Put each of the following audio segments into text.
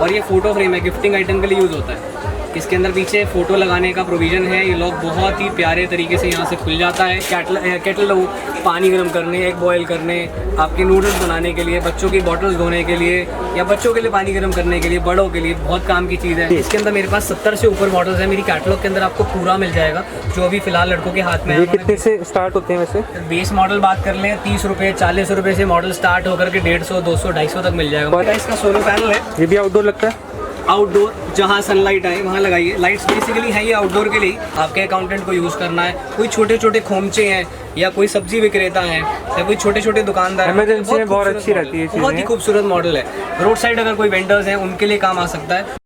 और ये photo frame है, गिफ्टिंग आइटम के लिए यूज़ होता है। इसके अंदर पीछे फ़ोटो लगाने का प्रोविज़न है। ये लॉक बहुत ही प्यारे तरीके से यहाँ से खुल जाता है। केटल हो, पानी गर्म करने, एग बॉयल करने, आपके नूडल्स बनाने के लिए, बच्चों की बॉटल्स धोने के लिए, या बच्चों के लिए पानी गर्म करने के लिए, बड़ों के लिए बहुत काम की चीज़ है। इसके अंदर मेरे पास 70 से ऊपर मॉडल्स हैं। मेरी कैटलॉग के अंदर आपको पूरा मिल जाएगा, जो अभी फिलहाल लड़कों के हाथ में है। कितने से स्टार्ट होते हैं वैसे? बेस मॉडल बात कर लें 30 रुपये 40 रुपये से मॉडल स्टार्ट होकर के 150, 200, 250 तक मिल जाएगा। इसका सोलर पैनल है। ये भी आउटडोर लगता है? आउटडोर, जहाँ सनलाइट आए वहाँ लगाइए। लाइट्स बेसिकली है ये आउटडोर के लिए, आपके अकाउंटेंट को यूज़ करना है, कोई छोटे छोटे खोमचे हैं या कोई सब्जी विक्रेता है या कोई छोटे छोटे दुकानदार, इमरजेंसी में बहुत अच्छी रहती है। बहुत ही खूबसूरत मॉडल है। रोड साइड अगर कोई वेंडर्स हैं उनके लिए काम आ सकता है।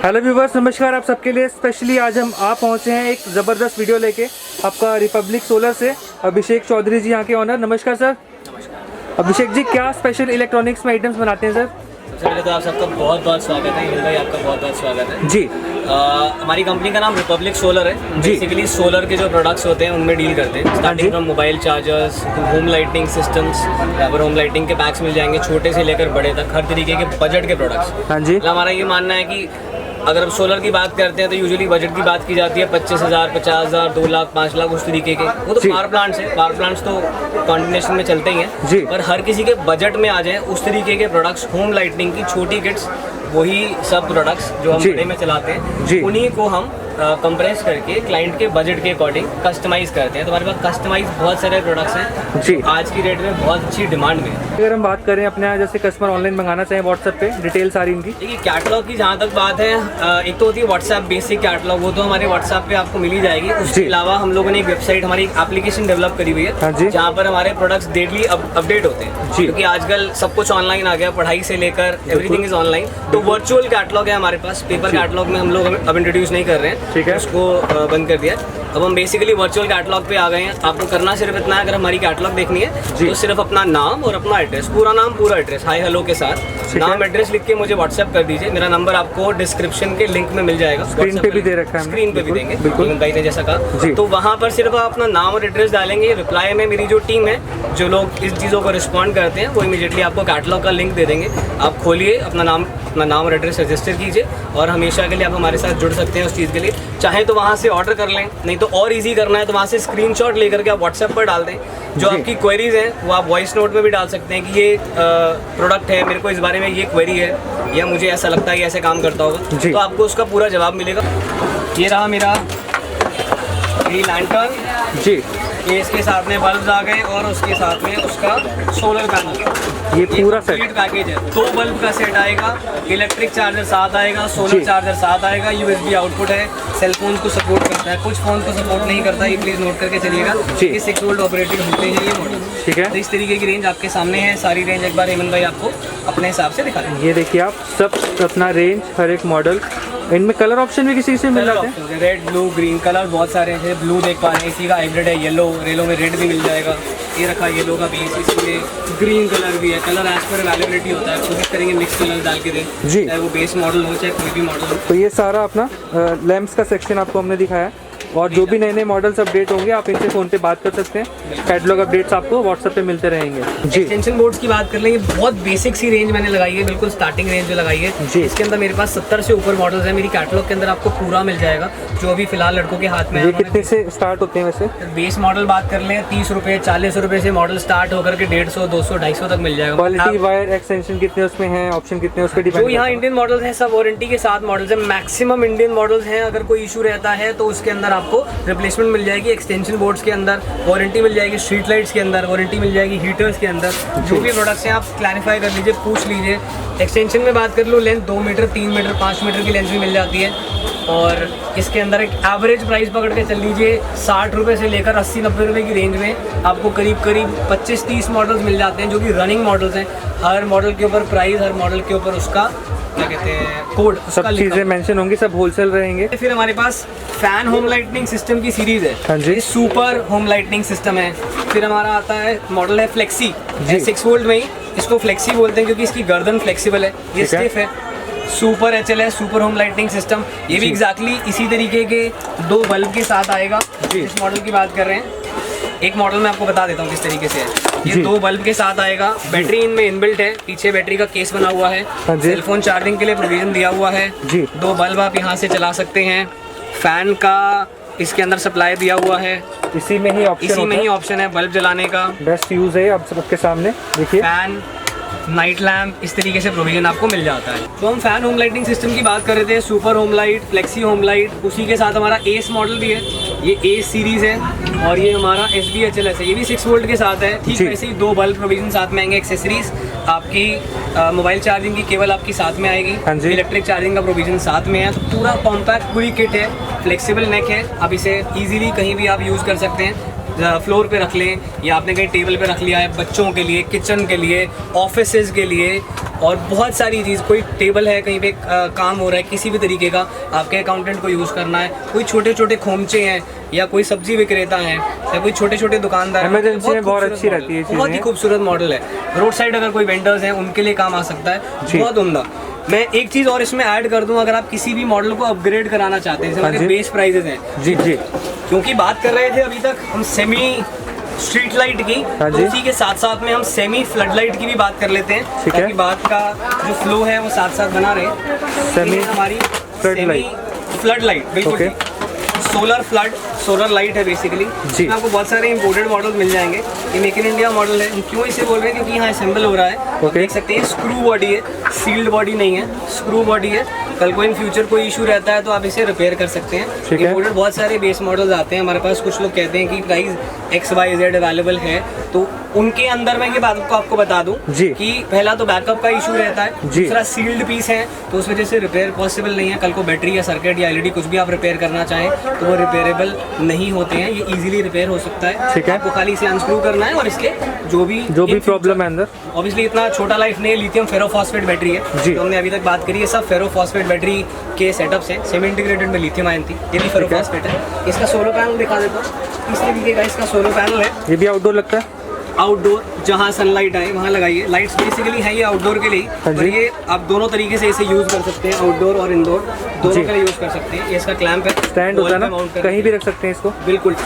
हेलो व्यूवर्स, नमस्कार। आप सबके लिए स्पेशली आज हम पहुंचे हैं एक ज़बरदस्त वीडियो लेके आपका रिपब्लिक सोलर से। अभिषेक चौधरी जी यहाँ के ऑनर। नमस्कार सर। नमस्कार अभिषेक जी, क्या स्पेशल इलेक्ट्रॉनिक्स में आइटम्स बनाते हैं सर? सबसे पहले तो आप सबका बहुत बहुत स्वागत है। हिंद भाई, आपका बहुत बहुत स्वागत है जी। हमारी कंपनी का नाम रिपब्लिक सोलर है। बेसिकली सोलर के जो प्रोडक्ट्स होते हैं उनमें डील करते हैं, starting from mobile chargers, home lighting systems, या फिर होम लाइटिंग के पैक्स मिल जाएंगे, छोटे से लेकर बड़े तक, हर तरीके के बजट के प्रोडक्ट्स। हाँ जी। हमारा ये मानना है कि अगर हम सोलर की बात करते हैं तो यूजुअली बजट की बात की जाती है 25,000, 50,000, 2 लाख, 5 लाख, उस तरीके के। वो तो पावर प्लांट्स है, पावर प्लांट्स तो कॉम्बिनेशन में चलते ही हैं, पर हर किसी के बजट में आ जाए उस तरीके के प्रोडक्ट्स, होम लाइटिंग की छोटी किट्स, वही सब प्रोडक्ट्स जो हम बड़े में चलाते हैं, उन्हीं को हम कंप्रेस करके क्लाइंट के बजट के अकॉर्डिंग कस्टमाइज करते हैं। तो हमारे पास कस्टमाइज बहुत सारे प्रोडक्ट्स हैं जी, आज की डेट में बहुत अच्छी डिमांड में। अगर हम बात करें अपने यहाँ, जैसे कस्टमर ऑनलाइन मंगाना चाहें व्हाट्सएप पे, डिटेल सारी इनकी। देखिए, कैटलॉग की जहाँ तक बात है, एक तो होती है व्हाट्सएप बेसिक कैटलॉग, वो तो हमारे व्हाट्सएप पे आपको मिल ही जाएगी। उसके अलावा हम लोगों ने एक वेबसाइट, हमारी एक एप्लीकेशन डेवलप करी हुई है, जहाँ पर हमारे प्रोडक्ट्स डेली अपडेट होते हैं, क्योंकि आजकल सब कुछ ऑनलाइन आ गया, पढ़ाई से लेकर एवरीथिंग इज ऑनलाइन। तो वर्चुअल कैटलॉग है हमारे पास, पेपर कैटलॉग में हम लोग अब इंट्रोड्यूस नहीं कर रहे हैं, ठीक है, उसको बंद कर दिया। अब हम बेसिकली वर्चुअल कैटलॉग पे आ गए हैं। आपको करना सिर्फ इतना है, अगर हमारी कैटलॉग देखनी है तो सिर्फ अपना नाम और अपना एड्रेस, पूरा नाम पूरा एड्रेस, हाय हेलो के साथ नाम एड्रेस लिख के मुझे व्हाट्सएप कर दीजिए। मेरा नंबर आपको डिस्क्रिप्शन के लिंक में मिल जाएगा, स्क्रीन पे भी दे रखा है, स्क्रीन पे भी देंगे, बिल्कुल भाई ने जैसा कहा। तो वहाँ पर सिर्फ आप अपना नाम और एड्रेस डालेंगे। रिप्लाई में मेरी जो टीम है, जो लोग इस चीज़ों को रिस्पॉन्ड करते हैं, वो इमीडिएटली आपको कैटलॉग का लिंक दे देंगे। आप खोलिए, अपना नाम और एड्रेस रजिस्टर कीजिए और हमेशा के लिए आप हमारे साथ जुड़ सकते हैं उस चीज़ के लिए। चाहे तो वहाँ से ऑर्डर कर लें, नहीं तो और इजी करना है तो वहाँ से स्क्रीनशॉट लेकर के आप व्हाट्सएप पर डाल दें। जो आपकी क्वेरीज हैं वो आप वॉइस नोट में भी डाल सकते हैं कि ये प्रोडक्ट है, मेरे को इस बारे में ये क्वेरी है, या मुझे ऐसा लगता है कि ऐसे काम करता होगा, तो आपको उसका पूरा जवाब मिलेगा। ये रहा मेरी लैंटर्न जी, ये इसके साथ में बल्ब आ गए और उसके साथ में उसका सोलर पैनल, ये पूरा सेट पैकेज है। 2 बल्ब का सेट आएगा, इलेक्ट्रिक चार्जर साथ आएगा, सोलर चार्जर साथ आएगा, यूएसबी आउटपुट है, सेल फोन को सपोर्ट करता है, कुछ फोन को सपोर्ट नहीं करता, ये प्लीज नोट करके चलिएगा। ये 6 वोल्ट ऑपरेटेड होते हैं ये मॉडल, ठीक है। तो इस तरीके की रेंज आपके सामने है। सारी रेंज एक बार हेमंत भाई आपको अपने हिसाब से दिखा देंगे। ये देखिए आप सब अपना रेंज, हर एक मॉडल। इनमें कलर ऑप्शन भी किसी से मिल जाते हैं, रेड, ब्लू, ग्रीन कलर बहुत सारे हैं। ब्लू देख पा रहे हैं, इसी का हाइब्रिड है येलो, रेलो में रेड भी मिल जाएगा। ये रखा येलो का पीस, इसमें ग्रीन कलर भी है। कलर एज पर अवेलेबिलिटी होता है, कोशिश करेंगे मिक्स कलर डाल के दें जी, चाहे वो बेस मॉडल हो चाहे कोई भी मॉडल हो। तो ये सारा अपना लैंप्स का सेक्शन आपको हमने दिखाया, और जो भी नए नए मॉडल्स अपडेट होंगे आप इनसे फ़ोन पे बात कर सकते हैं। कैटलॉग अपडेट्स आपको व्हाट्सएप पे मिलते रहेंगे जी। एक्सटेंशन बोर्ड्स की बात कर लेंगे, बहुत बेसिक सी रेंज मैंने लगाई है, बिल्कुल स्टार्टिंग रेंज जो लगाई है जी। इसके अंदर मेरे पास 70 से ऊपर मॉडल्स हैं। मेरी कैटलॉग के अंदर आपको पूरा मिल जाएगा, जो अभी फिलहाल लड़कों के हाथ में है। कितने से स्टार्ट होते हैं वैसे? बेस मॉडल बात कर लें 30 रुपये 40 रुपये से मॉडल स्टार्ट होकर के 150, 200, 250 तक मिल जाएगा। क्वालिटी वायर एक्सटेंशन कितने उसमें हैं, ऑप्शन कितने उसके डिपेंड। जो यहाँ इंडियन मॉडल्स हैं सब वारंटी के साथ मॉडल्स हैं, मैक्सिमम इंडियन मॉडल्स हैं। अगर कोई इशू रहता है तो उसके अंदर आपको रिप्लेसमेंट मिल जाएगी। एक्सटेंशन बोर्ड्स के अंदर वारंटी मिल जाएगी, स्ट्रीट लाइट्स के अंदर वारंटी मिल जाएगी, हीटर्स के अंदर। जो भी प्रोडक्ट्स हैं आप क्लैरिफाई कर लीजिए, पूछ लीजिए। एक्सटेंशन में बात कर लो, लेंथ 2 मीटर, 3 मीटर, 5 मीटर की लेंथ भी मिल जाती है। और इसके अंदर एक एवरेज प्राइस पकड़ के चल लीजिए, 60 रुपये से लेकर 80-90 रुपये की रेंज में आपको करीब 25-30 मॉडल्स मिल जाते हैं, जो कि रनिंग मॉडल्स हैं। हर मॉडल के ऊपर प्राइस, हर मॉडल के ऊपर उसका क्या कहते हैं कोड, सब चीज़ें मेंशन होंगी, सब होलसेल रहेंगे। फिर हमारे पास फैन होम लाइटनिंग सिस्टम की सीरीज है, हाँ जी, सुपर होम लाइटनिंग सिस्टम है। फिर हमारा आता है मॉडल है फ्लेक्सी, 6 वोल्ट में ही इसको फ्लेक्सी बोलते हैं क्योंकि इसकी गर्दन फ्लेक्सिबल है, ये स्टिफ है। Super HL super home lighting system, ये भी एग्जैक्टली इसी तरीके के 2 बल्ब के साथ आएगा। इस मॉडल की बात कर रहे हैं, एक मॉडल मैं आपको बता देता हूँ किस तरीके से है। ये 2 बल्ब के साथ आएगा, बैटरी इनमें इनबिल्ट है, पीछे बैटरी का केस बना हुआ है, सेलफोन चार्जिंग के लिए प्रोविजन दिया हुआ है, 2 बल्ब आप यहाँ से चला सकते हैं, फैन का इसके अंदर सप्लाई दिया हुआ है, इसी में ही ऑप्शन है बल्ब जलाने का। बेस्ट यूज है आप सबके सामने देखिए, फैन, नाइट लैम्प, इस तरीके से प्रोविजन आपको मिल जाता है। तो हम फैन होम लाइटिंग सिस्टम की बात कर रहे थे, super home light, flexi home light, उसी के साथ हमारा एस मॉडल भी है, ये एस सीरीज है, और ये हमारा SBHLS है, ये भी 6 वोल्ट के साथ है। ठीक वैसे ही 2 बल्ब प्रोविजन साथ में आएंगे, एक्सेसरीज आपकी मोबाइल चार्जिंग की केबल आपकी साथ में आएगी, इलेक्ट्रिक चार्जिंग का प्रोविजन साथ में है। तो पूरा कॉम्पैक्ट पूरी किट है, फ्लेक्सिबल नेक है, आप इसे ईजिली कहीं भी आप यूज़ कर सकते हैं, फ्लोर पे रख लें या आपने कहीं टेबल पे रख लिया है, बच्चों के लिए, किचन के लिए, ऑफिसेज के लिए, और बहुत सारी चीज़, कोई टेबल है कहीं पे काम हो रहा है किसी भी तरीके का, आपके अकाउंटेंट को यूज़ करना है, कोई छोटे छोटे खोमचे हैं या कोई सब्जी विक्रेता है या कोई छोटे छोटे दुकानदार, इमरजेंसी में बहुत अच्छी रहती है, बहुत ही खूबसूरत मॉडल है। रोड साइड अगर कोई वेंडर्स हैं उनके लिए काम आ सकता है, बहुत उम्दा। मैं एक चीज़ और इसमें ऐड कर दूं, अगर आप किसी भी मॉडल को अपग्रेड कराना चाहते हैं, जैसे हमारे बेस प्राइजेज हैं जी, क्योंकि बात कर रहे थे अभी तक हम सेमी स्ट्रीट लाइट की, तो उसी के साथ साथ में हम सेमी फ्लड लाइट की भी बात कर लेते हैं, ताकि बात का जो फ्लो है वो साथ साथ बना रहे। सेमी हमारी फ्लड लाइट, बिल्कुल सोलर लाइट है बेसिकली। इसमें आपको बहुत सारे इंपोर्टेड मॉडल्स मिल जाएंगे, ये मेक इन इंडिया मॉडल है। क्यों इसे बोल रहे हैं, क्योंकि यहाँ असेंबल हो रहा है, देख सकते हैं स्क्रू बॉडी है, सील्ड बॉडी नहीं है, स्क्रू बॉडी है। कल को इन फ्यूचर कोई इशू रहता है तो आप इसे रिपेयर कर सकते हैं। इंपोर्टेड बहुत सारे बेस मॉडल्स आते हैं हमारे पास, कुछ लोग कहते हैं कि प्राइस XYZ अवेलेबल है, तो उनके अंदर मैं ये बात को आपको बता दूं कि पहला तो बैकअप का इशू रहता है, दूसरा सील्ड पीस है, तो उस वजह से रिपेयर पॉसिबल नहीं है। कल को बैटरी या सर्किट या LED कुछ भी आप रिपेयर करना चाहें तो वो रिपेयरेबल नहीं होते हैं, ये इजीली रिपेयर हो सकता है। आपको खाली इसे अनस्क्रू करना है और इसके जो भी प्रॉब्लम है अंदर, ऑब्वियसली इतना छोटा लाइफ नहीं है, लिथियम फेरोफॉस्फेट बैटरी है जो हमने अभी तक बात करी है, सब फेरोफॉस्फेट बैटरी के सेटअप से सेमी इंटीग्रेटेड में लिथियम आयन थी, ये भी फेरोफॉस्फेट है। इसका सोलर पैनल दिखा देता हूँ, इस तरीके का इसका सोलर पैनल है, ये भी आउटडोर लगता है, आउटडोर जहाँ सनलाइट आए वहाँ लगाइए। लाइट्स बेसिकली है ये आउटडोर के लिए, और ये आप दोनों तरीके से इसे यूज कर सकते हैं, आउटडोर और इंडोर दोनों के लिए यूज कर सकते हैं। ये इसका क्लैंप है, स्टैंड होता है ना, कहीं भी रख सकते हैं इसको। बिल्कुल।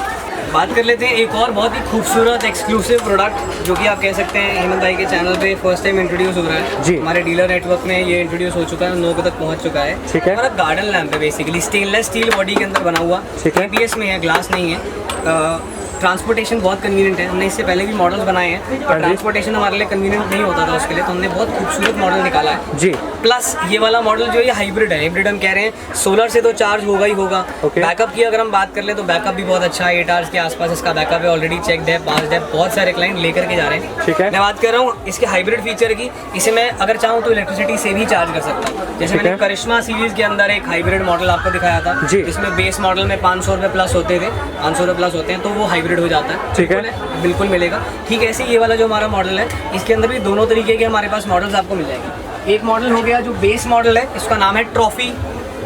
बात कर लेते हैं एक और बहुत ही खूबसूरत एक्सक्लूसिव प्रोडक्ट, जो कि आप कह सकते हैं हेमंत भाई के चैनल पे फर्स्ट टाइम इंट्रोड्यूस हो रहा है। हमारे डीलर नेटवर्क में ये इंट्रोड्यूस हो चुका है, 9 तक पहुंच चुका है। हमारा गार्डन लैंप है, बेसिकली स्टेनलेस स्टील बॉडी के अंदर बना हुआ, ABS में है, ग्लास नहीं है। ट्रांसपोर्टेशन बहुत कन्वीनियंट है, हमने इससे पहले भी मॉडल्स बनाए हैं, पर ट्रांसपोर्टेशन हमारे लिए कन्वीनियंट नहीं होता था, उसके लिए तो हमने बहुत खूबसूरत मॉडल निकाला है जी। प्लस ये वाला मॉडल जो ये हाइब्रिड है, हाइब्रिड हम कह रहे हैं, सोलर से तो चार्ज होगा ही होगा। बैकअप की अगर हम बात कर ले तो बैकअप भी बहुत अच्छा है, 8 आवर्स के आसपास इसका बैकअप है, ऑलरेडी चेकड है, 5 है, बहुत सारे क्लाइंट लेकर के जा रहे हैं। ठीक है, मैं बात कर रहा हूँ इसके हाइब्रिड फीचर की, इसे मैं अगर चाहूँ तो इलेक्ट्रिसिटी से भी चार्ज कर सकता हूँ। जैसे मैंने करिश्मा सीरीज के अंदर एक हाइब्रिड मॉडल आपको दिखाया था, जिसमें बेस मॉडल में 500 रुपये प्लस होते थे, 500 रुपये प्लस होते हैं, तो वो हाइब्रिड हो जाता है। बिल्कुल मिलेगा। ठीक है, ऐसे ये वाला जो हमारा मॉडल है, इसके अंदर भी दोनों तरीके के हमारे पास मॉडल्स आपको मिल जाएंगे। एक मॉडल हो गया जो बेस मॉडल है, इसका नाम है ट्रॉफी,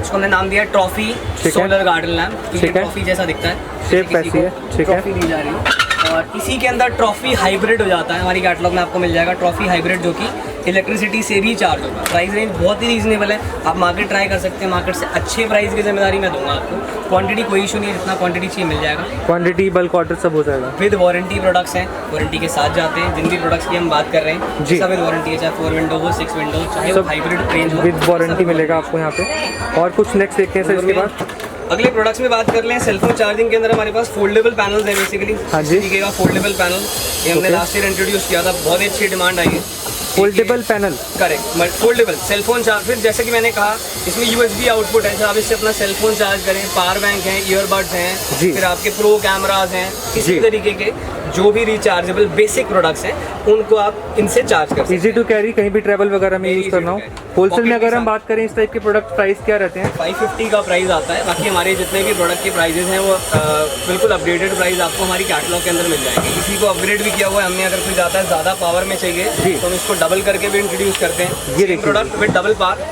इसको हमने नाम दिया ट्रॉफी सोलर गार्डन लैम्प, क्योंकि ट्रॉफी जैसा दिखता है, ट्रॉफी दी जा रही है। और इसी के अंदर ट्रॉफी हाइब्रिड हो जाता है, हमारी कैटलॉग में आपको मिल जाएगा ट्रॉफी हाइब्रिड, जो कि इलेक्ट्रिसिटी से भी चार्ज होगा। प्राइस रेंज बहुत ही रीजनेबल है, आप मार्केट ट्राई कर सकते हैं, मार्केट से अच्छे प्राइस की जिम्मेदारी मैं दूंगा आपको। क्वांटिटी कोई इशू नहीं है, जितना क्वांटिटी चाहिए मिल जाएगा, क्वांटिटी बल्क ऑर्डर सब हो जाएगा। विद वारंटी प्रोडक्ट्स हैं, वारंटी के साथ जाते हैं, जिन भी प्रोडक्ट्स की हम बात कर रहे हैं जी, सब विद वारंटी है, चाहे 4 विंडो हो, 6 विंडो, चाहे हाइब्रिड रेंज हो, विद वारंटी मिलेगा आपको यहाँ पे। और कुछ नेक्स्ट देखते हैं सर इसके बाद। अगले प्रोडक्ट्स में बात कर लें, सेलफोन चार्जिंग के अंदर हमारे पास फोल्डेबल पैनल्स है बेसिकली। हाँ जी, दिखेगा फोल्डेबल पैनल, ये हमने लास्ट ईयर इंट्रोड्यूस किया था, बहुत ही अच्छी डिमांड आई है। Foldable panel, correct, foldable cellphone charge. फिर जैसे कि मैंने कहा, इसमें USB आउटपुट है, आप इससे अपना सेलफोन चार्ज करें, पावर बैंक है, ईयरबड्स हैं, फिर आपके प्रो कैमराज हैं, किसी तरीके के जो भी रिचार्जेबल बेसिक प्रोडक्ट्स हैं उनको आप इनसे चार्ज कर सकते हैं। इजी टू कैरी, कहीं भी ट्रैवल वगैरह में यूज करना हो। होलसेल में अगर हम बात करें इस टाइप के प्रोडक्ट प्राइस क्या रहते हैं? 550 का प्राइस आता है। बाकी हमारे जितने भी प्रोडक्ट के प्राइजेस हैं वो बिल्कुल अपडेटेड प्राइस आपको हमारी कैटलॉग के अंदर मिल जाएंगे। किसी को अपग्रेड भी किया हुआ है हमने, अगर कोई ज़्यादा पावर में चाहिए तो हम इसको डबल करके भी इंट्रोड्यूस करते हैं। ये product with double power,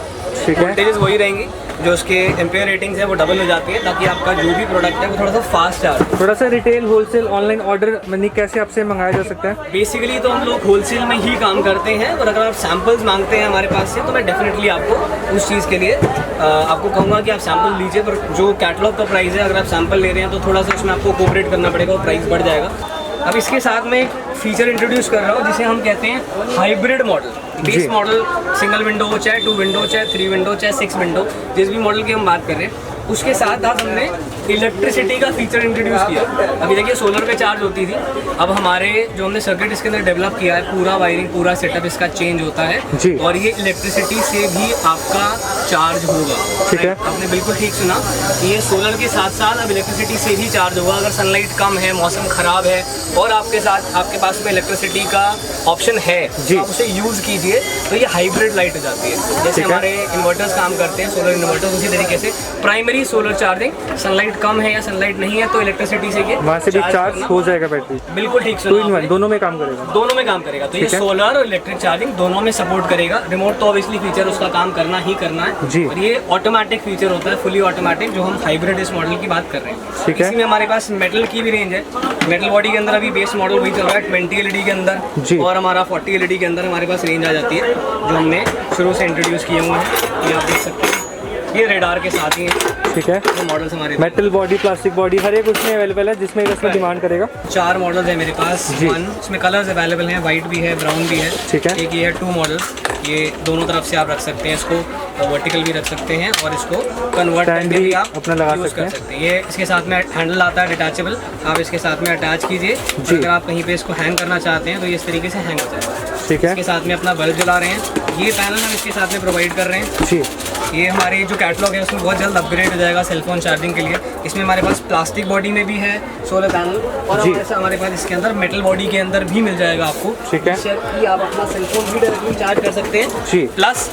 voltages वही रहेंगी, जो उसके एम्पेयर रेटिंग्स है वो डबल हो जाती है, ताकि आपका जो भी प्रोडक्ट है वो थोड़ा सा फास्ट चार्ज। थोड़ा सा retail wholesale online order money कैसे आपसे मंगाया जा सकता है? बेसिकली तो हम लोग होलसेल में ही काम करते हैं, और अगर आप सैम्पल्स मांगते हैं हमारे पास से तो मैं डेफिनेटली आपको उस चीज़ के लिए आपको कहूँगा कि आप सैम्पल लीजिए। पर जो कैटलॉग का प्राइस है, अगर आप सैम्पल ले रहे हैं तो थोड़ा सा उसमें आपको कोऑपरेट करना पड़ेगा और प्राइस बढ़ जाएगा। अब इसके साथ में एक फीचर इंट्रोड्यूस कर रहा हूँ जिसे हम कहते हैं hybrid model. Base model single window हो, चाहे 2 विंडो, चाहे 3 विंडो, चाहे 6 विंडो, जिस भी मॉडल की हम बात कर रहे हैं, उसके साथ हमने इलेक्ट्रिसिटी का फीचर इंट्रोड्यूस किया। अभी देखिए सोलर पे चार्ज होती थी, अब हमारे जो हमने सर्किट इसके अंदर डेवलप किया है, पूरा वायरिंग पूरा सेटअप इसका चेंज होता है और ये इलेक्ट्रिसिटी से भी आपका चार्ज होगा। ठीक है, आपने बिल्कुल ठीक सुना कि ये सोलर के साथ साथ अब इलेक्ट्रिसिटी से भी चार्ज होगा। अगर सनलाइट कम है, मौसम खराब है और आपके पास में इलेक्ट्रिसिटी का ऑप्शन है तो आप उसे यूज़ कीजिए, तो ये हाइब्रिड लाइट हो जाती है। जैसे हमारे इन्वर्टर्स काम करते हैं, सोलर इन्वर्टर्स, उसी तरीके से प्राइमरी सोलर चार्जिंग, सनलाइट कम है या सनलाइट नहीं है तो इलेक्ट्रिसिटी से ये वहाँ से भी चार्ज हो जाएगा बैटरी। बिल्कुल ठीक सुना, 2 in 1 दोनों में काम करेगा। दोनों में काम करेगा, तो ये सोलर और इलेक्ट्रिक चार्जिंग दोनों में सपोर्ट करेगा। रिमोट तो ऑब्वियसली फीचर उसका काम करना ही करना है जी। और ये ऑटोमेटिक फीचर होता है, फुली ऑटोमेटिक, जो हम हाइब्रिड इस मॉडल की बात कर रहे हैं। ठीक है, इसी में हमारे पास मेटल की भी रेंज है। मेटल बॉडी के अंदर अभी बेस मॉडल वही चल रहा है 20 LED के अंदर, और हमारा 40 LED के अंदर हमारे पास रेंज आ जाती है, जो हमने शुरू से इंट्रोड्यूस किए हुए हैं। ये आप देख सकते हैं, ये रेडार के साथ ही है। ठीक है, तो मॉडल्स हमारे मेटल बॉडी, प्लास्टिक बॉडी, हर एक उसमें अवेलेबल है जिसमें कस्टमर डिमांड करेगा। 4 मॉडल्स है मेरे पास, इसमें कलर्स अवेलेबल हैं, वाइट भी है, ब्राउन भी है। ठीक है, एक ये है 2 मॉडल, ये दोनों तरफ से आप रख सकते हैं, इसको वर्टिकल भी रख सकते हैं और इसको कन्वर्ट करके भी आप अपना लगा यूज़ कर सकते हैं। ये इसके साथ में हैंडल आता है डिटैचेबल, आप इसके साथ में अटैच कीजिए। अगर आप कहीं पे इसको हैंग करना चाहते हैं तो ये इस तरीके से हैंग हो जाएगा। ठीक है, इसके साथ में अपना बल्ब जला रहे हैं, ये पैनल हम इसके साथ में प्रोवाइड कर रहे हैं जी। ये हमारे जो कैटलॉग है उसमें बहुत जल्द अपग्रेड हो जाएगा सेलफोन चार्जिंग के लिए। इसमें हमारे पास प्लास्टिक बॉडी में भी है सोलर पैनल, और हमारे पास इसके अंदर मेटल बॉडी के अंदर भी मिल जाएगा आपको। ठीक है, कि आप अपना सेलफोन भी डायरेक्टली चार्ज कर सकते हैं, प्लस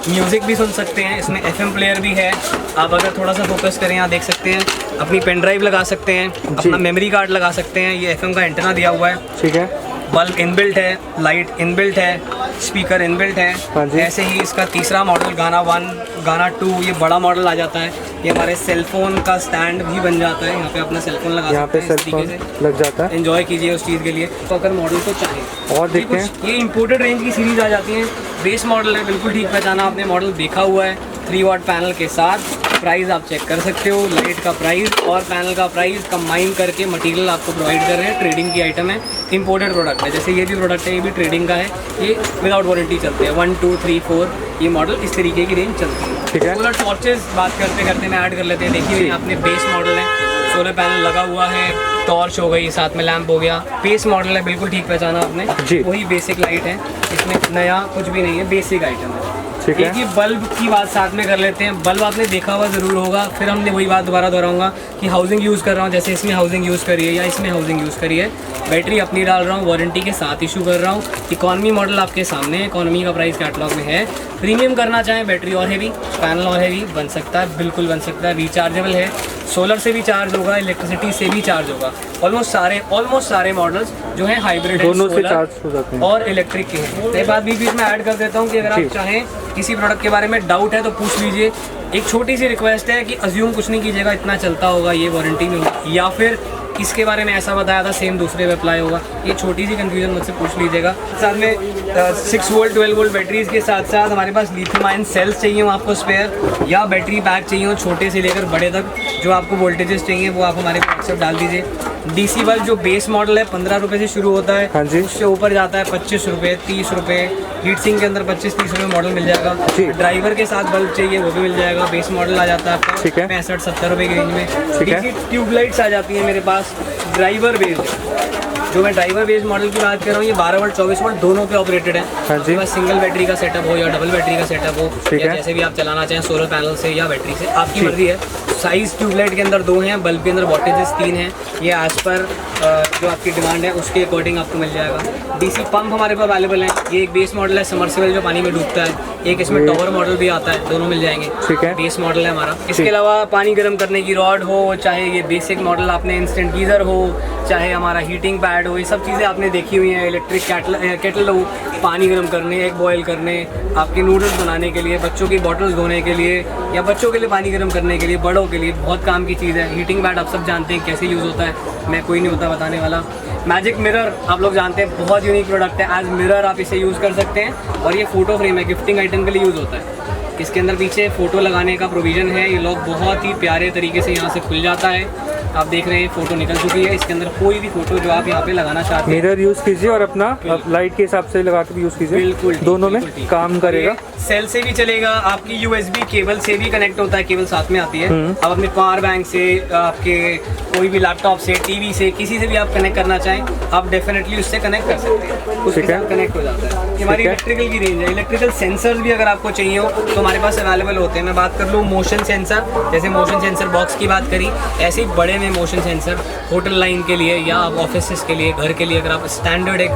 म्यूज़िक भी सुन सकते हैं। इसमें FM प्लेयर भी है। आप अगर थोड़ा सा फोकस करें, यहाँ देख सकते हैं, अपनी पेन ड्राइव लगा सकते हैं, अपना मेमोरी कार्ड लगा सकते हैं। ये FM का एंटेना दिया हुआ है। ठीक है, बल्ब इनबिल्ट है, लाइट इनबिल्ट है, स्पीकर इनबिल्ट है। ऐसे ही इसका तीसरा मॉडल गाना 1, गाना 2, ये बड़ा मॉडल आ जाता है। ये हमारे सेलफोन का स्टैंड भी बन जाता है, यहाँ पे अपना सेलफोन लगा सकते हैं, इस तरीके से लग जाता है। एंजॉय कीजिए उस चीज़ के लिए। तो अगर मॉडल को चाहें और देखते हैं, ये इंपोर्टेड रेंज की सीरीज आ जाती है। बेस मॉडल है, बिल्कुल ठीक पहचाना आपने, मॉडल देखा हुआ है 3 वाट पैनल के साथ। प्राइस आप चेक कर सकते हो, लाइट का प्राइस और पैनल का प्राइस कंबाइन करके मटेरियल आपको प्रोवाइड कर रहे हैं। ट्रेडिंग की आइटम है, इंपोर्टेड प्रोडक्ट है। जैसे ये भी प्रोडक्ट है, ये भी ट्रेडिंग का है, ये विदाउट वारंटी चलते हैं। 1, 2, 3, 4 ये मॉडल इस तरीके की रेंज चलती है। ठीक है, सोलर टॉर्चेस बात करते करते मैं ऐड कर लेते हैं। देखिए आपने बेस मॉडल है, सोलर पैनल लगा हुआ है, टॉर्च हो गई, साथ में लैंप हो गया। बेस मॉडल है, बिल्कुल ठीक पहचाना आपने, वही बेसिक लाइट है, इसमें नया कुछ भी नहीं है, बेसिक आइटम है। ठीक है, एक ही बल्ब की बात साथ में कर लेते हैं। बल्ब आपने देखा हुआ ज़रूर होगा, फिर हमने वही बात दोबारा दोहराऊंगा कि हाउसिंग यूज़ कर रहा हूँ, जैसे इसमें हाउसिंग यूज़ करिए या इसमें हाउसिंग यूज़ करिए। बैटरी अपनी डाल रहा हूँ, वारंटी के साथ इशू कर रहा हूँ। इकॉनमी मॉडल आपके सामने है, इकॉनमी का प्राइस कैटलॉग में है। प्रीमियम करना चाहें, बैटरी और हैवी, पैनल और हैवी, बन सकता है, बिल्कुल बन सकता है। रिचार्जेबल है, सोलर से भी चार्ज होगा, इलेक्ट्रिसिटी से भी चार्ज होगा। ऑलमोस्ट सारे मॉडल्स जो हैं हाइब्रिड दोनों से चार्ज हो जाते हैं और इलेक्ट्रिक के हैं। एक बात बीच में ऐड कर देता हूँ कि अगर आप चाहें किसी प्रोडक्ट के बारे में डाउट है तो पूछ लीजिए। एक छोटी सी रिक्वेस्ट है कि अज्यूम कुछ नहीं कीजिएगा इतना चलता होगा, ये वारंटी में होगा, या फिर इसके बारे में ऐसा बताया था सेम दूसरे पे अप्लाई होगा। ये छोटी सी कंफ्यूजन मुझसे पूछ लीजिएगा। साथ में 6 वोल्ट 12 वोल्ट बैटरीज के साथ साथ हमारे पास लिथियम आयन सेल्स चाहिए हो आपको स्पेयर, या बैटरी पैक चाहिए हो छोटे से लेकर बड़े तक, जो आपको वोल्टेजेस चाहिए वो आप हमारे व्हाट्सएप डाल दीजिए। DC बल्ब जो बेस मॉडल है 15 रुपये से शुरू होता है, हाँ जी, उससे ऊपर जाता है 25 रुपये, 30 रुपये। हीट सिंक के अंदर 25-30 रुपये मॉडल मिल जाएगा। ड्राइवर के साथ बल्ब चाहिए वो भी मिल जाएगा। बेस मॉडल आ जाता है आपका 65-70 रुपये की रेंज में। DC ट्यूबलाइट्स आ जाती है मेरे पास ड्राइवर बेस्ड। जो मैं ड्राइवर बेस्ड मॉडल की बात कर रहा हूँ, ये 12 वोल्ट 24 वोल्ट दोनों पे ऑपरेटेड है। आपके पास सिंगल बैटरी का सेटअप हो या डबल बैटरी का सेटअप हो, या जैसे भी आप चलाना चाहें सोलर पैनल से या बैटरी से, आपकी मर्जी है। साइज ट्यूबलाइट के अंदर 2 हैं, बल्ब के अंदर वोल्टेजेस 3 हैं। ये एज पर जो आपकी डिमांड है उसके अकॉर्डिंग आपको मिल जाएगा। डीसी पंप हमारे पास अवेलेबल है। ये एक बेस मॉडल है समरसेबल जो पानी में डूबता है, एक इसमें टॉवर मॉडल भी आता है, दोनों मिल जाएंगे। ठीक है, बेस मॉडल है हमारा। इसके अलावा पानी गर्म करने की रॉड हो, चाहे ये बेसिक मॉडल आपने इंस्टेंट गीज़र हो, चाहे हमारा हीटिंग पैड हो, ये सब चीज़ें आपने देखी हुई हैं। इलेक्ट्रिक केटल हो, पानी गर्म करने, एग बॉयल करने, आपके नूडल्स बनाने के लिए, बच्चों की बॉटल्स धोने के लिए, या बच्चों के लिए पानी गर्म करने के लिए, बड़ों के लिए बहुत काम की चीज़ है। हीटिंग पैड आप सब जानते हैं कैसे यूज़ होता है, मैं कोई नहीं होता बताने वाला। मैजिक मिरर आप लोग जानते हैं, बहुत यूनिक प्रोडक्ट है। एज मिरर आप इसे यूज़ कर सकते हैं, और ये फ़ोटो फ्रेम है, गिफ्टिंग आइटम के लिए यूज़ होता है। इसके अंदर पीछे फ़ोटो लगाने का प्रोविज़न है। ये लॉक बहुत ही प्यारे तरीके से यहाँ से खुल जाता है। आप देख रहे हैं फ़ोटो निकल चुकी है। इसके अंदर कोई भी फ़ोटो जो आप यहाँ पे लगाना चाहते हैं, मिरर यूज़ कीजिए और अपना लाइट के हिसाब से लगा के भी यूज़ कीजिए। बिल्कुल दोनों में काम करेगा। सेल से भी चलेगा, आपकी USB केबल से भी कनेक्ट होता है, केबल साथ में आती है। आप अपने पावर बैंक से, आपके कोई भी लैपटॉप से, टीवी से, किसी से भी आप कनेक्ट करना चाहें, आप डेफिनेटली उससे कनेक्ट कर सकते हैं, उसके साथ कनेक्ट हो जाता है। ये हमारी इलेक्ट्रिकल की रेंज है। इलेक्ट्रिकल सेंसर्स भी अगर आपको चाहिए हो तो हमारे पास अवेलेबल होते हैं। मैं बात कर लूँ मोशन सेंसर, जैसे मोशन सेंसर बॉक्स की बात करी, ऐसे ही बड़े में मोशन सेंसर होटल लाइन के लिए या ऑफिस के लिए, घर के लिए, अगर आप स्टैंडर्ड एक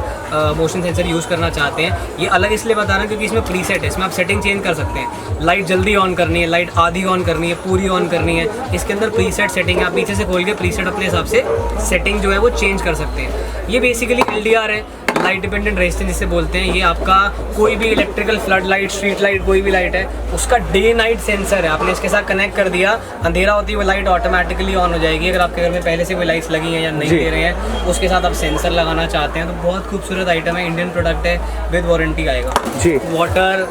मोशन सेंसर यूज़ करना चाहते हैं। ये अलग इसलिए बता रहा हूँ क्योंकि इसमें प्रीसेट है, इसमें आप सेटिंग चेंज कर सकते हैं। लाइट जल्दी ऑन करनी है, लाइट आधी ऑन करनी है, पूरी ऑन करनी है, इसके अंदर प्रीसेट सेटिंग है। आप पीछे से खोल के प्रीसेट अपने हिसाब से सेटिंग जो है वो चेंज कर सकते हैं। ये बेसिकली LDR है, लाइट डिपेंडेंट रेजिस्टेंस जिसे बोलते हैं। ये आपका कोई भी electrical flood light, street light, कोई भी लाइट है, उसका डे नाइट सेंसर है। आपने इसके साथ कनेक्ट कर दिया, अंधेरा होती है वो लाइट ऑटोमेटिकली ऑन हो जाएगी। अगर आपके घर में पहले से कोई लाइट्स लगी हैं या नहीं दे रहे हैं, उसके साथ आप सेंसर लगाना चाहते हैं तो बहुत खूबसूरत आइटम है। इंडियन प्रोडक्ट है, विद वारंटी आएगा जी। वाटर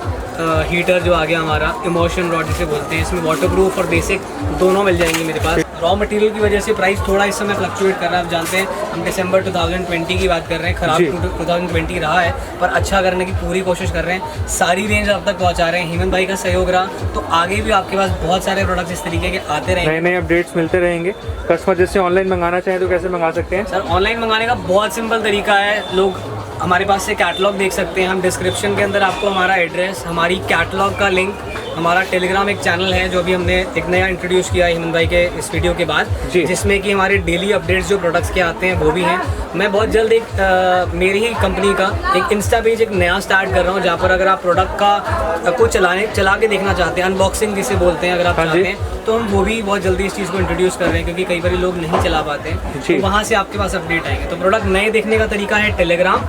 हीटर जो आ गया हमारा, इमोशन रॉड जिसे बोलते हैं, इसमें वाटरप्रूफ और बेसिक दोनों मिल जाएंगे मेरे पास। रॉ मटेरियल की वजह से प्राइस थोड़ा इस समय फ्लक्चुएट कर रहा है। आप जानते हैं हम दिसंबर 2020 की बात कर रहे हैं, खराब 2020 रहा है, पर अच्छा करने की पूरी कोशिश कर रहे हैं। सारी रेंज अब तक पहुंचा रहे हैं। हेमंत भाई का सहयोग रहा तो आगे भी आपके पास बहुत सारे प्रोडक्ट्स इस तरीके के आते रहेंगे, नए नए अपडेट्स मिलते रहेंगे। कस्टमर जैसे ऑनलाइन मंगाना चाहें तो कैसे मंगा सकते हैं? सर ऑनलाइन मंगाने का बहुत सिंपल तरीका है। लोग हमारे पास से कैटलॉग देख सकते हैं। हम डिस्क्रिप्शन के अंदर आपको हमारा एड्रेस, हमारी कैटलॉग का लिंक, हमारा टेलीग्राम एक चैनल है जो अभी हमने एक नया इंट्रोड्यूस किया है हेमंत भाई के इस वीडियो के बाद, जिसमें कि हमारे डेली अपडेट्स जो प्रोडक्ट्स के आते हैं वो भी हैं। मैं बहुत जल्द एक मेरी ही कंपनी का एक इंस्टा पेज एक नया स्टार्ट कर रहा हूँ, जहाँ पर अगर आप प्रोडक्ट का को चला के देखना चाहते हैं, अनबॉक्सिंग जिसे बोलते हैं, अगर आप चाहते हैं तो हम वो भी बहुत जल्दी इस चीज़ को इंट्रोड्यूस कर रहे हैं, क्योंकि कई बार लोग नहीं चला पाते हैं, तो वहाँ से आपके पास अपडेट आएंगे। तो प्रोडक्ट नए देखने का तरीका है टेलीग्राम,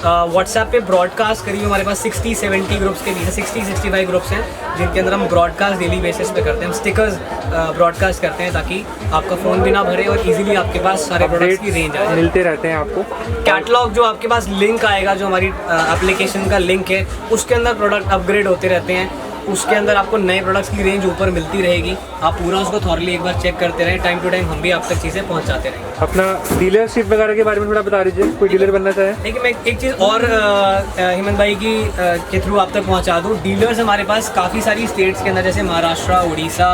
व्हाट्सएप पे ब्रॉडकास्ट करिए। हमारे पास 60-70 ग्रुप्स के बीच 60-65 ग्रुप्स हैं जिनके अंदर हम ब्रॉडकास्ट डेली बेसिस पे करते हैं। हम स्टिकर्स ब्रॉडकास्ट करते हैं ताकि आपका फ़ोन भी ना भरे और इजीली आपके पास सारे प्रोडक्ट्स की रेंज आए, मिलते रहते हैं आपको। कैटलॉग जो आपके पास लिंक आएगा, जो हमारी एप्लीकेशन का लिंक है, उसके अंदर प्रोडक्ट अपग्रेड होते रहते हैं। उसके अंदर आपको नए प्रोडक्ट्स की रेंज ऊपर मिलती रहेगी। आप पूरा उसको थॉरली एक बार चेक करते रहें, टाइम टू टाइम हम भी आप तक चीज़ें पहुंचाते रहेंगे। अपना डीलरशिप वगैरह के बारे में थोड़ा बता दीजिए, कोई डीलर बनना चाहे। देखिए मैं एक चीज़ और हेमंत भाई की के थ्रू आप तक पहुंचा दूं। डीलर्स हमारे पास काफ़ी सारी स्टेट्स के अंदर, जैसे महाराष्ट्र, उड़ीसा,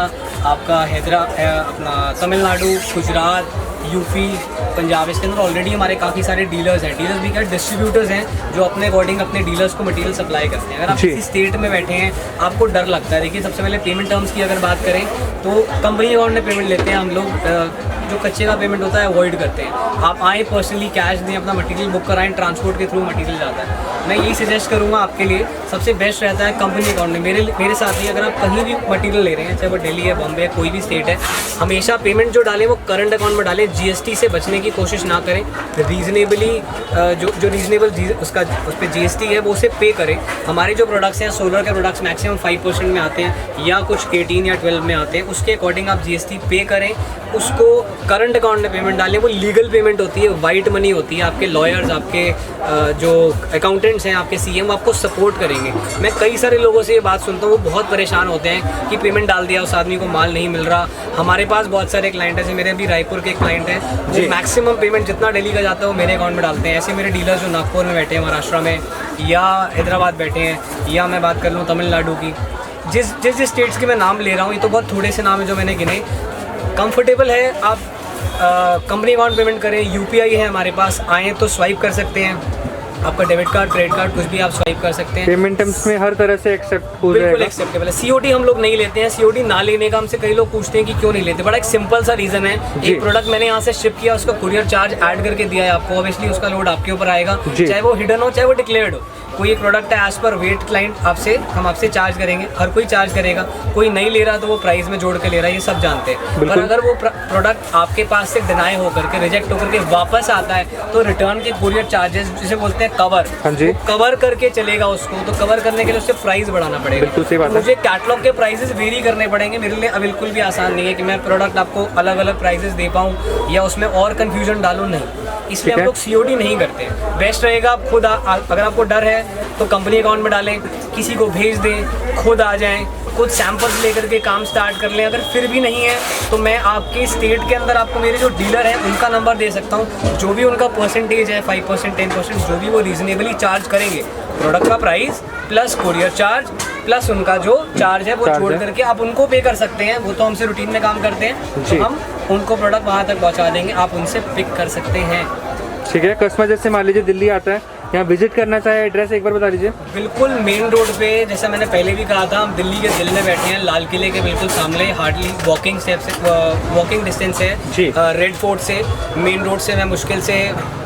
आपका अपना तमिलनाडु, गुजरात, यूपी, पंजाब, इसके अंदर ऑलरेडी हमारे काफ़ी सारे डीलर्स हैं। डीलर्स भी क्या, डिस्ट्रीब्यूटर्स हैं जो अपने अकॉर्डिंग अपने डीलर्स को मटेरियल सप्लाई करते हैं। अगर आप किसी स्टेट में बैठे हैं, आपको डर लगता है, देखिए सबसे पहले पेमेंट टर्म्स की अगर बात करें तो कंपनी अकाउंट में पेमेंट लेते हैं हम लोग। जो कच्चे का पेमेंट होता है अवॉइड करते हैं। आप आएँ पर्सनली कैश दें, अपना मटेरियल बुक कराएं, ट्रांसपोर्ट के थ्रू मटेरियल जाता है। मैं यही सजेस्ट करूँगा आपके लिए, सबसे बेस्ट रहता है कंपनी अकाउंट में। मेरे साथ ही अगर आप कहीं भी मटेरियल ले रहे हैं, चाहे वो दिल्ली है, बॉम्बे है, कोई भी स्टेट है, हमेशा पेमेंट जो डालें वो करंट अकाउंट में डालें। GST से बचने की कोशिश ना करें। रीजनेबली जो रीजनेबल उस पर GST है वो उसे पे करें। हमारे जो प्रोडक्ट्स हैं, सोलर के प्रोडक्ट्स मैक्सिमम 5% में आते हैं या कुछ 18 या 12 में आते हैं। उसके अकॉर्डिंग आप GST पे करें, उसको करंट अकाउंट में पेमेंट डालें। वो लीगल पेमेंट होती है, वाइट मनी होती है। आपके लॉयर्स, आपके जो अकाउंटेंट्स हैं, आपके CM आपको सपोर्ट करेंगे। मैं कई सारे लोगों से ये बात सुनता हूँ, वो बहुत परेशान होते हैं कि पेमेंट डाल दिया, उस आदमी को माल नहीं मिल रहा। हमारे पास बहुत सारे क्लाइंट हैं, मेरे अभी रायपुर के क्लाइंट हैं, वो मैक्सिमम पेमेंट जितना डेली का जाता है वो मेरे अकाउंट में डालते हैं। ऐसे मेरे डीलर्स जो नागपुर में बैठे हैं, महाराष्ट्र में या हैदराबाद बैठे हैं, या मैं बात कर लूँ तमिलनाडु की, जिस स्टेट्स के मैं नाम ले रहा हूँ, ये तो बहुत थोड़े से नाम है जो मैंने गिने। कंफर्टेबल है आप कंपनी अकाउंट पेमेंट करें। UPI है हमारे पास, आएँ तो स्वाइप कर सकते हैं। आपका डेबिट कार्ड, क्रेडिट कार्ड कुछ भी आप स्वाइप कर सकते हैं। पेमेंट टर्म्स में हर तरह से एक्सेप्ट हो बिल्कुल जाएगा। एक्सेप्टेबल है। सीओडी हम लोग नहीं लेते हैं। सीओडी ना लेने का हमसे कई लोग पूछते हैं कि क्यों नहीं लेते, बड़ा एक सिंपल सा रीजन है। एक प्रोडक्ट मैंने यहाँ से शिप किया, उसका कुरियर चार्ज ऐड करके दिया है आपको, ऑब्वियसली उसका लोड आपके ऊपर आएगा, चाहे वो हिडन हो चाहे वो डिक्लेयर्ड हो। कोई एक प्रोडक्ट है एज पर वेट क्लाइंट आपसे, हम आपसे चार्ज करेंगे, हर कोई चार्ज करेगा। कोई नहीं ले रहा तो वो प्राइस में जोड़ के ले रहा है, ये सब जानते हैं। पर अगर वो प्रोडक्ट आपके पास से डिनाई होकर के, रिजेक्ट होकर के वापस आता है तो रिटर्न के कुरियर चार्जेस जिसे बोलते हैं कवर, कवर करके चलेगा उसको। तो कवर करने के लिए उससे प्राइस बढ़ाना पड़ेगा। बिल्कुल सही बात है। मुझे कैटलॉग के प्राइसेस वेरी करने पड़ेंगे, मेरे लिए बिल्कुल भी आसान नहीं है कि मैं प्रोडक्ट आपको अलग अलग प्राइसेस दे पाऊँ या उसमें और कन्फ्यूजन डालूँ, नहीं। इसलिए हम लोग सीओडी नहीं करते। बेस्ट रहेगा आप खुद अगर आपको डर है तो कंपनी अकाउंट में डालें, किसी को भेज दें, खुद आ जाएं, कुछ सैंपल्स लेकर के काम स्टार्ट कर लें। अगर फिर भी नहीं है तो मैं आपके स्टेट के अंदर आपको मेरे जो डीलर हैं उनका नंबर दे सकता हूँ। जो भी उनका परसेंटेज है 5%, 10%, जो भी वो रीजनेबली चार्ज करेंगे, प्रोडक्ट का price plus courier charge plus उनका जो चार्ज है वो जोड़ करके आप उनको पे कर सकते हैं। वो तो हमसे रूटीन में काम करते हैं, तो हम उनको प्रोडक्ट वहाँ तक पहुँचा देंगे, आप उनसे पिक कर सकते हैं। ठीक है। कस्टमर जैसे मान लीजिए दिल्ली आता है, यहाँ विजिट करना चाहे, एड्रेस एक बार बता दीजिए। बिल्कुल मेन रोड पे, जैसा मैंने पहले भी कहा था, हम दिल्ली के दिल में बैठे हैं, लाल किले के बिल्कुल सामने, हार्डली वॉकिंग स्टेप से वॉकिंग डिस्टेंस है रेड फोर्ट से। मेन रोड से मैं मुश्किल से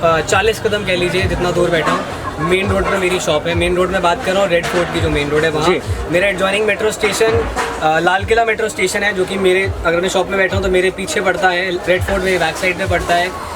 40 कदम कह लीजिए जितना दूर बैठा हूँ। मेन रोड पर मेरी शॉप है। मेन रोड में बात कर रहा हूँ, रेड फोर्ट की जो मेन रोड है वहाँ मेरा adjoining metro station Lal Qila metro station है, जो कि मेरे, अगर मैं शॉप में बैठा हूँ तो मेरे पीछे पड़ता है। रेड फोर्ट मेरे बैक साइड में पड़ता है।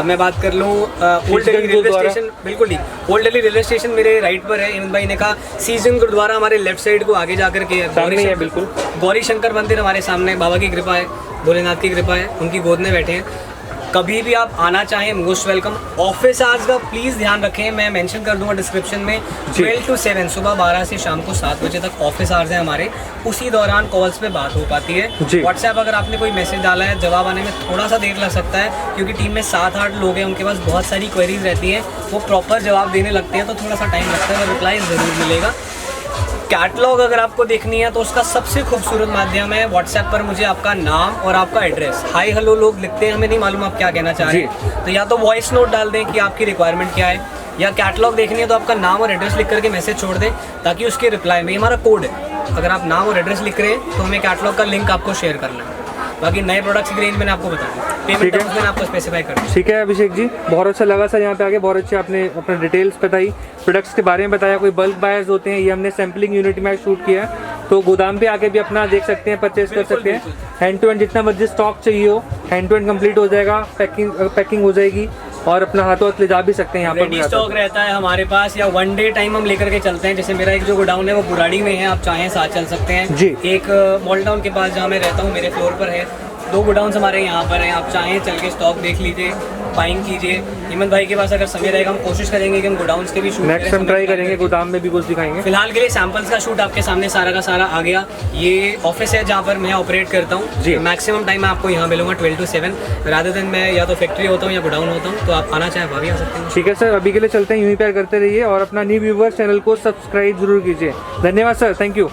मैं बात कर लूँ ओल्ड दिल्ली रेलवे स्टेशन, बिल्कुल ठीक, ओल्ड दिल्ली रेलवे स्टेशन मेरे राइट पर है। इमन भाई ने कहा सीजन गुरुद्वारा हमारे लेफ्ट साइड को आगे जाकर के है, बिल्कुल गौरी शंकर मंदिर हमारे सामने, बाबा की कृपा है, भोलेनाथ की कृपा है, उनकी गोद में बैठे हैं। कभी भी आप आना चाहें मोस्ट वेलकम। ऑफिस आवर्स का प्लीज़ ध्यान रखें, मैं मेंशन कर दूंगा डिस्क्रिप्शन में। 12 to 7 सुबह 12 से शाम को 7 बजे तक ऑफिस आवर्स हैं हमारे। उसी दौरान कॉल्स पे बात हो पाती है। व्हाट्सएप अगर आपने कोई मैसेज डाला है, जवाब आने में थोड़ा सा देर लग सकता है, क्योंकि टीम में 7-8 लोग हैं, उनके पास बहुत सारी क्वेरीज रहती हैं, वो प्रॉपर जवाब देने लगते हैं तो थोड़ा सा टाइम लगता है, रिप्लाई ज़रूर मिलेगा। कैटलॉग अगर आपको देखनी है तो उसका सबसे खूबसूरत माध्यम है व्हाट्सएप पर मुझे आपका नाम और आपका एड्रेस, हाय हेलो लोग लिखते हैं, हमें नहीं मालूम आप क्या कहना चाह रहे हैं, तो या तो वॉइस नोट डाल दें कि आपकी रिक्वायरमेंट क्या है, या कैटलॉग देखनी है तो आपका नाम और एड्रेस लिख करके मैसेज छोड़ दें, ताकि उसके रिप्लाई में, हमारा कोड है, अगर आप नाम और एड्रेस लिख रहे हैं तो हमें कैटलॉग का लिंक आपको शेयर करना है। बाकी नए प्रोडक्ट्स की रेंज मैंने आपको बता दी, पेमेंट टर्म्स मैंने आपको स्पेसिफाई कर दिया। ठीक है अभिषेक जी, बहुत अच्छा लगा सर यहाँ पे आके, बहुत अच्छे आपने अपना डिटेल्स बताई, प्रोडक्ट्स के बारे में बताया। कोई बल्क बायर्स होते हैं, ये हमने सैम्पलिंग यूनिट में शूट किया है, तो गोदाम पे आके भी अपना देख सकते हैं, परचेज कर सकते हैं। हैंड टू हैंड जितना मर्जी स्टॉक चाहिए हो, हैंड टू हैंड कंप्लीट हो जाएगा, पैकिंग हो जाएगी और अपना हाथों हाथ ले जा भी सकते हैं। यहाँ पर रेडी स्टॉक रहता है हमारे पास, या वन डे टाइम हम लेकर के चलते हैं। जैसे मेरा एक जो गोडाउन है वो बुराड़ी में है, आप चाहें साथ चल सकते हैं जी। एक मॉल टाउन के पास जहाँ मैं रहता हूँ, मेरे फ्लोर पर है, 2 गोडाउन्स हमारे यहाँ पर हैं, आप चाहें चल के स्टॉक देख लीजिए, बाइंग कीजिए। हिम्मत भाई के पास अगर समय रहेगा हम कोशिश करेंगे कि हम गोडाउन्स के भी शूट नेक्स्ट टाइम ट्राई करेंगे, गोदाम में भी कुछ दिखाएंगे। फिलहाल के लिए सैंपल्स का शूट आपके सामने सारा का सारा आ गया। ये ऑफिस है जहाँ पर मैं ऑपरेट करता हूँ, मैक्सिमम टाइम मैं आपको यहाँ मिलूंगा 12 to 7, रादर देन मैं या तो फैक्ट्री होता हूँ या गोडाउन होता हूँ, तो आप आना चाहे वहाँ भी आ सकते हैं। ठीक है सर, अभी के लिए चलते हैं, यूं ही प्यार करते रहिए और अपना न्यू व्यूवर्स चैनल को सब्सक्राइब जरूर कीजिए। धन्यवाद सर, थैंक यू।